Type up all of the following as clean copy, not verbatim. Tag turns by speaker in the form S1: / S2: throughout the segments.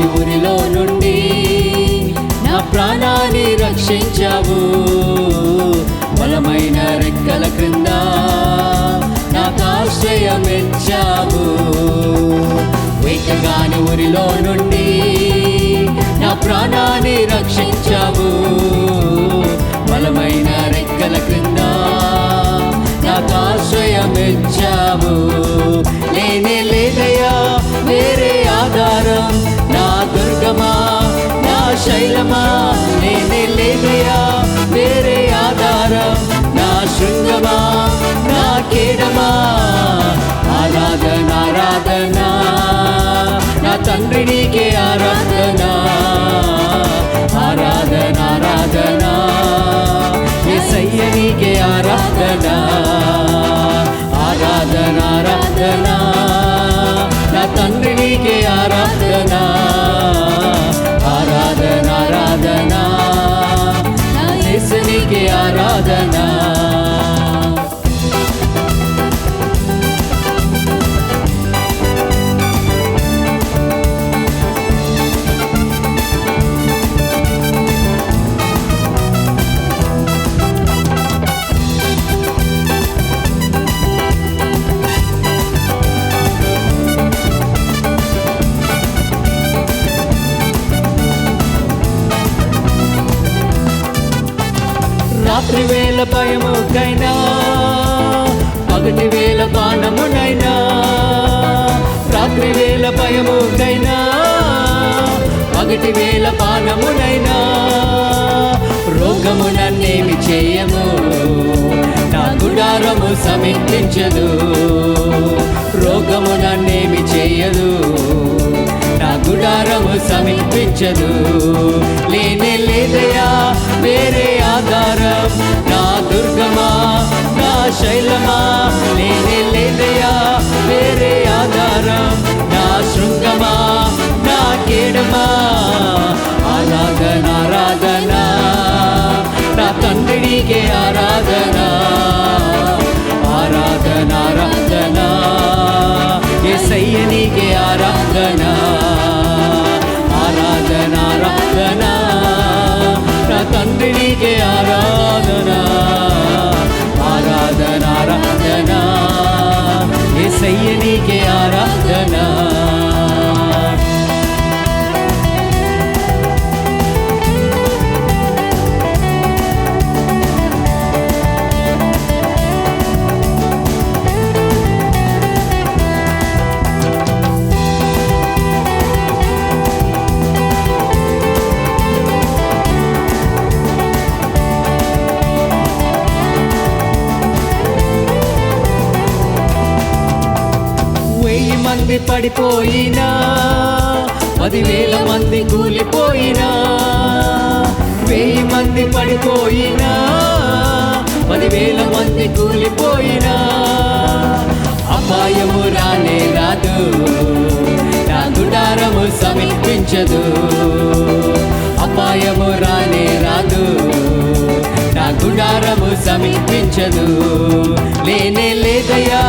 S1: వెచ్చగాని ఊరిలో నుండి నా ప్రాణాన్ని రక్షించావు. బలమైన రెక్కల క్రింద నాకు ఆశ్రయమిచ్చావు. వెచ్చగాని ఊరిలో నుండి నా ప్రాణాన్ని రక్షించావు. బలమైన రెక్కల క్రింద నాకు ఆశ్రయమిచ్చావు. నేనే లేదయ్యా వేరే ఆధారం, నా దుర్గమా నా శైలమా. నేనే లేదయ్యా వేరే ఆధారం, నా శృంగమా నా కేడమా. ఆరాధన ఆరాధన నా తండ్రి నీకే ఆరాధన. ఆరాధన ఆరాధన యేసయ్య నీకే ఆరాధన. ఆరాధన ఆరాధన నా తండ్రి నీకే ఆరాధన. ఆరాధన ఆరాధన నా యేసు నీకే ఆరాధన. రాత్రి వేళ భయముకైనా, పగటి వేళ పానమునైనా. రాత్రి వేళ భయముకైనా, పగటి వేళ పానమునైనా. రోగము నన్నేమి చేయము, నా గుడారము సమీపించదు. రోగము నన్నేమి చేయదు, నా గుడారము సమీపించదు. లేనే లేదయా వేరే ఆధారం, నా దుర్గమా నా శైలమా. లేనే లేదయా వేరే ఆధారం, నా శృంగమా నా కేడమా. ఆరాధన ఆరాధన నా తండ్రి నీకే ఆరాధన. ఆరాధన ఆరాధన యేసయ్య నీకే ఆరాధన. ఆరాధన ఆరాధన నా తండ్రి నీకే ఆరాధన. ఆరాధన ఆరాధన యేసయ్య నీకే ఆరాధన. మంది పడిపోయినా, 10,000 మంది కూలిపోయినా. 1000 మంది పడిపోయినా, 10,000 మంది కూలిపోయినా. అపాయము రానే రాదు, నా గుడారము సమీపించదు. అపాయము రానే రాదు, నా గుడారము సమీపించదు. లేనే లేదయా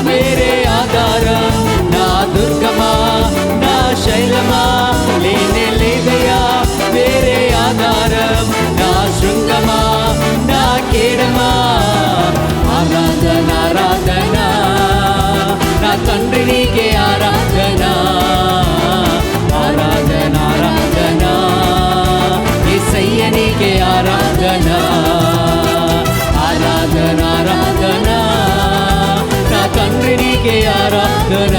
S1: వేరే ఆధారం, నా దుర్గమా నా శైలమా. లేనే లేదయా వేరే ఆధారం, నా శృంగమా నా కేడమా. ఆరాధన ఆరాధన నా తండ్రి నీకే ఆరాధన. ఆరాధన ఆరాధన యేసయ్య నీకే ఆరాధన. ఆరాధన ఆరాధన నా తండ్రి నీకే ఆరాధన.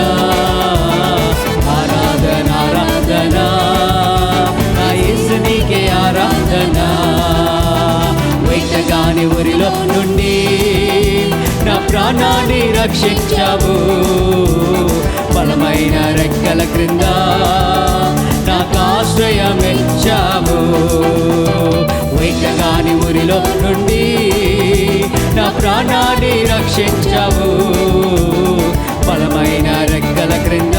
S1: ఆరాధన ఆరాధన నా యేసు నీకే ఆరాధన. వెచ్చగాని ఊరిలో నుండి నా ప్రాణాన్ని రక్షించావు. బలమైన రెక్కల క్రింద నాకు ఆశ్రయమిచ్చావు. వెచ్చగాని ఊరిలో నుండి నా ప్రాణాన్ని రక్షించావు. బలమైన రెక్కల క్రింద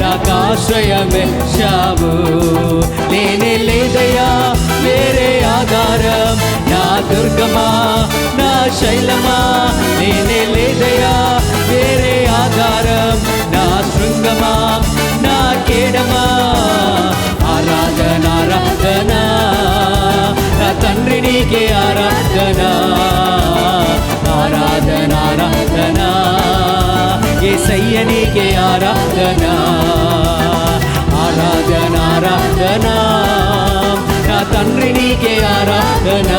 S1: నాకు ఆశ్రయమిచ్చావు. లేనే లేదయా వేరే ఆధారం, నా దుర్గమా నా శైలమా. లేనే లేదయా వేరే ఆధారం, నా శృంగమా నా కేడమా. నీకే ఆరాధన ఆరాధన ఆరాధన యేసయ్య నీకే ఆరాధన ఆరాధన ఆరాధన నా తండ్రి నీకే ఆరాధన